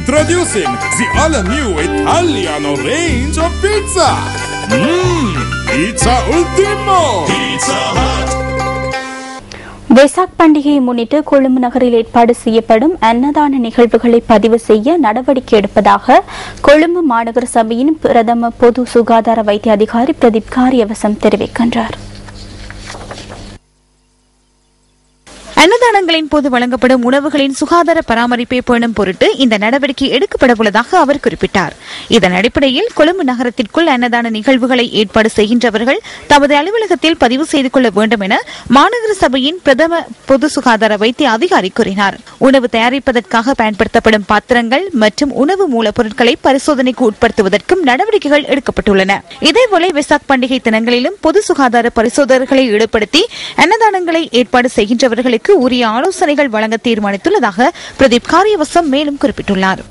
Introducing the all-new Italiano range of pizza. Pizza Ultimo. Pizza Hut. Vesak பண்டிகையை முன்னிட்டு கொழும்பு நகரில் ஏற்பாடு செய்யப்படும் அன்னதான நிகழ்வுகளை பதிவு செய்ய நடவடிக்கை எடுப்பதாக கொழும்பு மாநகர சபையின் பிரதம பொது சுகாதார வைத்திய அதிகாரி பிரதீப் காரியவசம் தெரிவிக்கின்றார். அன்னதானங்களின் போது வழங்கப்படும் உணவுகளின் சுகாதார பராமரிப்பை பேணும் பொருட்டு இந்த நடவடிக்கை எடுக்கப்பட உள்ளதாக அவர் குறிப்பிட்டார். இதன் அடிப்படையில் கொழும்பு நகரத்திற்குள் அன்னதான நிகழ்வுகளை ஏற்பாடு செய்கின்றவர்கள் தமது அலுவலகத்தில் பதிவு செய்து கொள்ள வேண்டும் என மாநகர சபையின் பிரதம பொது சுகாதார வைத்திய அதிகாரி கூறினார். உணவு தயாரிப்பதற்காக பயன்படுத்தப்படும் பாத்திரங்கள் மற்றும் உணவு மூலப்பொருட்களை பரிசோதனைக்கு உட்படுத்துவதற்கும் நடவடிக்கைகள் எடுக்கப்பட்டுள்ளன. இதேபோல வெசாக் பண்டிகை தினங்களிலும் பொது சுகாதார பரிசோதகர்களை ஈடுபடுத்தி அன்னதானங்களை ஏற்பாடு செய்கின்றவர்களுக்கு உரிய ஆலோசனைகள் வழங்க தீர்மானித்துள்ளதாக பிரதீப் காரியவசம் மேலும் குறிப்பிட்டுள்ளார்.